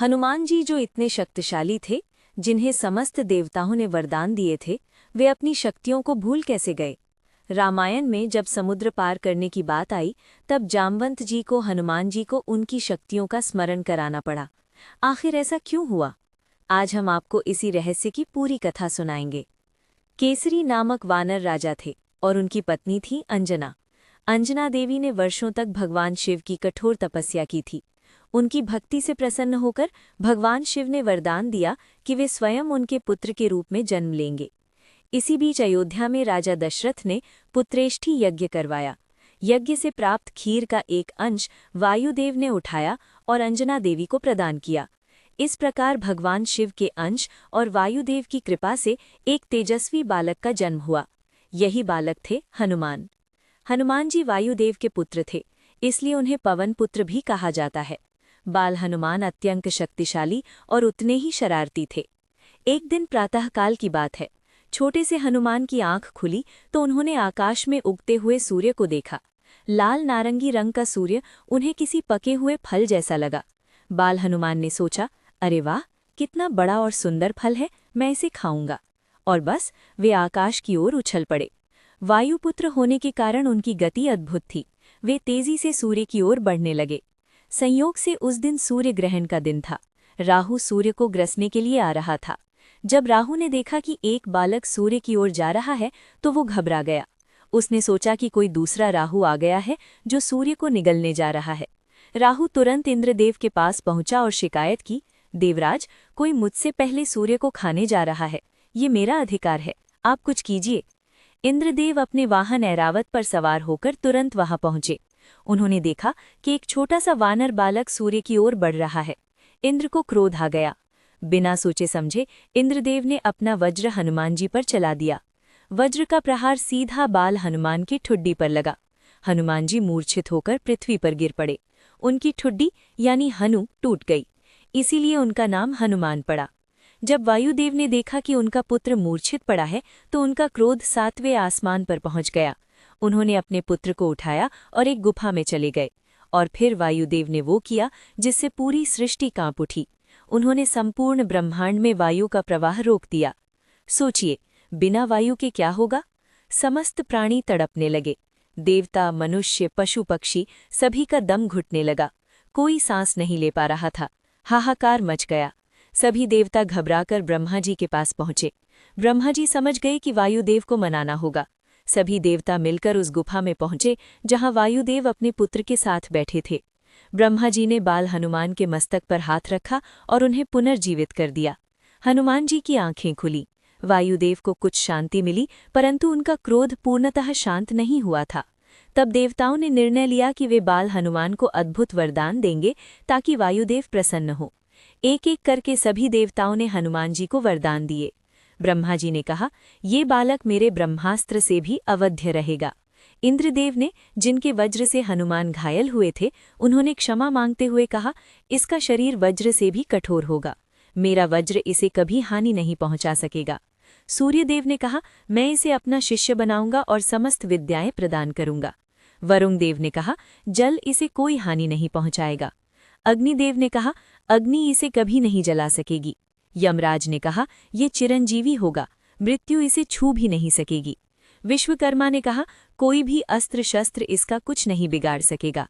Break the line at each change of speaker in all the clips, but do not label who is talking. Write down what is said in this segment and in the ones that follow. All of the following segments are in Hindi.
हनुमान जी जो इतने शक्तिशाली थे, जिन्हें समस्त देवताओं ने वरदान दिए थे, वे अपनी शक्तियों को भूल कैसे गए। रामायण में जब समुद्र पार करने की बात आई, तब जामवंत जी को हनुमान जी को उनकी शक्तियों का स्मरण कराना पड़ा। आखिर ऐसा क्यों हुआ? आज हम आपको इसी रहस्य की पूरी कथा सुनाएंगे। केसरी नामक वानर राजा थे और उनकी पत्नी थी अंजना। अंजना देवी ने वर्षों तक भगवान शिव की कठोर तपस्या की थी। उनकी भक्ति से प्रसन्न होकर भगवान शिव ने वरदान दिया कि वे स्वयं उनके पुत्र के रूप में जन्म लेंगे। इसी बीच अयोध्या में राजा दशरथ ने पुत्रेष्ठी यज्ञ करवाया। यज्ञ से प्राप्त खीर का एक अंश वायुदेव ने उठाया और अंजना देवी को प्रदान किया। इस प्रकार भगवान शिव के अंश और वायुदेव की कृपा से एक तेजस्वी बालक का जन्म हुआ। यही बालक थे हनुमान। हनुमान जी वायुदेव के पुत्र थे, इसलिए उन्हें पवन पुत्र भी कहा जाता है। बाल हनुमान अत्यंत शक्तिशाली और उतने ही शरारती थे। एक दिन प्रातःकाल की बात है। छोटे से हनुमान की आंख खुली तो उन्होंने आकाश में उगते हुए सूर्य को देखा। लाल नारंगी रंग का सूर्य उन्हें किसी पके हुए फल जैसा लगा। बाल हनुमान ने सोचा, अरे वाह, कितना बड़ा और सुंदर फल है, मैं इसे खाऊंगा। और बस वे आकाश की ओर उछल पड़े। वायुपुत्र होने के कारण उनकी गति अद्भुत थी। वे तेजी से सूर्य की ओर बढ़ने लगे। संयोग से उस दिन सूर्य ग्रहण का दिन था। राहु सूर्य को ग्रसने के लिए आ रहा था। जब राहु ने देखा कि एक बालक सूर्य की ओर जा रहा है तो वो घबरा गया। उसने सोचा कि कोई दूसरा राहु आ गया है जो सूर्य को निगलने जा रहा है। राहु तुरंत इंद्रदेव के पास पहुंचा और शिकायत की, देवराज, कोई मुझसे पहले सूर्य को खाने जा रहा है। ये मेरा अधिकार है, आप कुछ कीजिए। इंद्रदेव अपने वाहन ऐरावत पर सवार होकर तुरंत वहां पहुंचे। उन्होंने देखा कि एक छोटा सा वानर बालक सूर्य की ओर बढ़ रहा है। इंद्र को क्रोध आ गया। बिना सोचे समझे इंद्रदेव ने अपना वज्र हनुमान जी पर चला दिया। वज्र का प्रहार सीधा बाल हनुमान की ठुड्डी पर लगा। हनुमान जी मूर्छित होकर पृथ्वी पर गिर पड़े। उनकी ठुड्डी यानी हनु टूट गई, इसीलिए उनका नाम हनुमान पड़ा। जब वायुदेव ने देखा कि उनका पुत्र मूर्छित पड़ा है तो उनका क्रोध 7वें आसमान पर पहुंच गया। उन्होंने अपने पुत्र को उठाया और एक गुफा में चले गए। और फिर वायुदेव ने वो किया जिससे पूरी सृष्टि कांप उठी। उन्होंने संपूर्ण ब्रह्मांड में वायु का प्रवाह रोक दिया। सोचिए, बिना वायु के क्या होगा? समस्त प्राणी तड़पने लगे। देवता, मनुष्य, पशु पक्षी सभी का दम घुटने लगा। कोई सांस नहीं ले पा रहा था। हाहाकार मच गया। सभी देवता घबराकर ब्रह्मा जी के पास पहुंचे। ब्रह्मा जी समझ गए कि वायुदेव को मनाना होगा। सभी देवता मिलकर उस गुफा में पहुंचे जहां वायुदेव अपने पुत्र के साथ बैठे थे। ब्रह्मा जी ने बाल हनुमान के मस्तक पर हाथ रखा और उन्हें पुनर्जीवित कर दिया। हनुमान जी की आंखें खुली। वायुदेव को कुछ शांति मिली, परंतु उनका क्रोध पूर्णतः शांत नहीं हुआ था। तब देवताओं ने निर्णय लिया कि वे बाल हनुमान को अद्भुत वरदान देंगे ताकि वायुदेव प्रसन्न हो। एक एक करके सभी देवताओं ने हनुमान जी को वरदान दिए। ब्रह्मा जी ने कहा, ये बालक मेरे ब्रह्मास्त्र से भी अवध्य रहेगा। इंद्रदेव ने, जिनके वज्र से हनुमान घायल हुए थे, उन्होंने क्षमा मांगते हुए कहा, इसका शरीर वज्र से भी कठोर होगा। मेरा वज्र इसे कभी हानि नहीं पहुंचा सकेगा। सूर्यदेव ने कहा, मैं इसे अपना शिष्य बनाऊंगा और समस्त विद्याएं प्रदान करूंगा। वरुण देव ने कहा, जल इसे कोई हानि नहीं पहुंचाएगा। अग्निदेव ने कहा, अग्नि इसे कभी नहीं जला सकेगी। यमराज ने कहा, ये चिरंजीवी होगा, मृत्यु इसे छू भी नहीं सकेगी। विश्वकर्मा ने कहा, कोई भी अस्त्र शस्त्र इसका कुछ नहीं बिगाड़ सकेगा।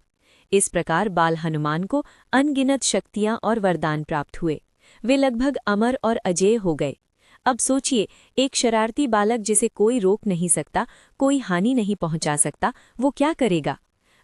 इस प्रकार बाल हनुमान को अनगिनत शक्तियां और वरदान प्राप्त हुए। वे लगभग अमर और अजेय हो गए। अब सोचिए, एक शरारती बालक जिसे कोई रोक नहीं सकता, कोई हानि नहीं पहुंचा सकता, वो क्या करेगा?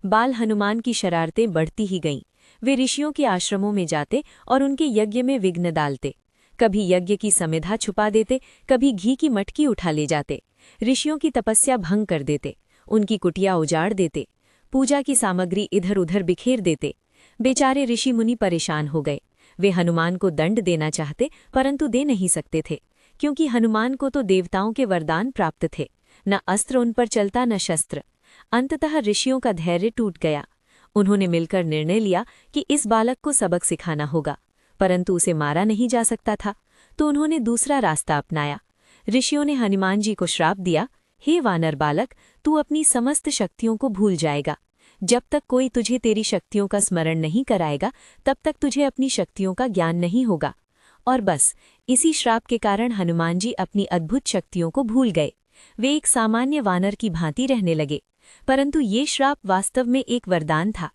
बाल हनुमान की शरारतें बढ़ती ही गईं। वे ऋषियों के आश्रमों में जाते और उनके यज्ञ में विघ्न डालते। कभी यज्ञ की समिधा छुपा देते, कभी घी की मटकी उठा ले जाते। ऋषियों की तपस्या भंग कर देते, उनकी कुटिया उजाड़ देते, पूजा की सामग्री इधर उधर बिखेर देते। बेचारे ऋषि मुनि परेशान हो गए। वे हनुमान को दंड देना चाहते, परंतु दे नहीं सकते थे, क्योंकि हनुमान को तो देवताओं के वरदान प्राप्त थे। न अस्त्र उन पर चलता, न शस्त्र। अंततः ऋषियों का धैर्य टूट गया। उन्होंने मिलकर निर्णय लिया कि इस बालक को सबक सिखाना होगा, परंतु उसे मारा नहीं जा सकता था, तो उन्होंने दूसरा रास्ता अपनाया। ऋषियों ने हनुमान जी को श्राप दिया, हे वानर बालक, तू अपनी समस्त शक्तियों को भूल जाएगा। जब तक कोई तुझे तेरी शक्तियों का स्मरण नहीं कराएगा तब तक तुझे अपनी शक्तियों का ज्ञान नहीं होगा। और बस इसी श्राप के कारण हनुमान जी अपनी अद्भुत शक्तियों को भूल गए। वे एक सामान्य वानर की भांति रहने लगे। परंतु ये श्राप वास्तव में एक वरदान था।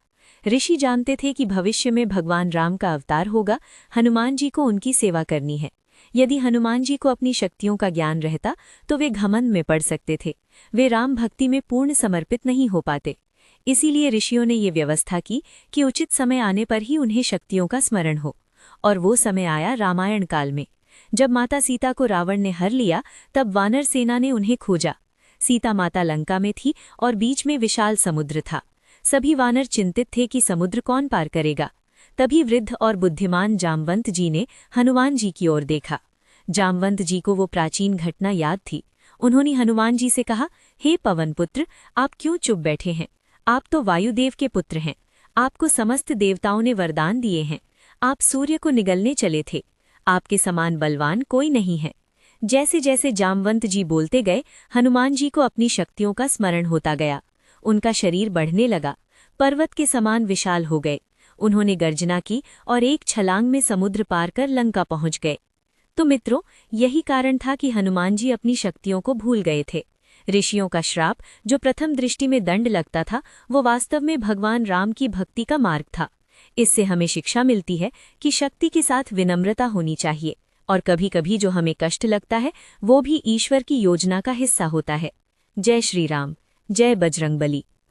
ऋषि जानते थे कि भविष्य में भगवान राम का अवतार होगा, हनुमान जी को उनकी सेवा करनी है। यदि हनुमान जी को अपनी शक्तियों का ज्ञान रहता तो वे घमंड में पड़ सकते थे, वे राम भक्ति में पूर्ण समर्पित नहीं हो पाते। इसीलिए ऋषियों ने ये व्यवस्था की कि उचित समय आने पर ही उन्हें शक्तियों का स्मरण हो। और वो समय आया रामायण काल में। जब माता सीता को रावण ने हर लिया तब वानर सेना ने उन्हें खोजा। सीता माता लंका में थी और बीच में विशाल समुद्र था। सभी वानर चिंतित थे कि समुद्र कौन पार करेगा। तभी वृद्ध और बुद्धिमान जामवंत जी ने हनुमान जी की ओर देखा। जामवंत जी को वो प्राचीन घटना याद थी। उन्होंने हनुमान जी से कहा, हे पवन पुत्र, आप क्यों चुप बैठे हैं? आप तो वायुदेव के पुत्र हैं। आपको समस्त देवताओं ने वरदान दिए हैं। आप सूर्य को निगलने चले थे। आपके समान बलवान कोई नहीं है। जैसे जैसे जामवंत जी बोलते गए, हनुमान जी को अपनी शक्तियों का स्मरण होता गया। उनका शरीर बढ़ने लगा, पर्वत के समान विशाल हो गए। उन्होंने गर्जना की और एक छलांग में समुद्र पार कर लंका पहुंच गए। तो मित्रों, यही कारण था कि हनुमान जी अपनी शक्तियों को भूल गए थे। ऋषियों का श्राप, जो प्रथम दृष्टि में दंड लगता था, वो वास्तव में भगवान राम की भक्ति का मार्ग था। इससे हमें शिक्षा मिलती है कि शक्ति के साथ विनम्रता होनी चाहिए, और कभी कभी जो हमें कष्ट लगता है वो भी ईश्वर की योजना का हिस्सा होता है। जय श्री राम, जय बजरंगबली।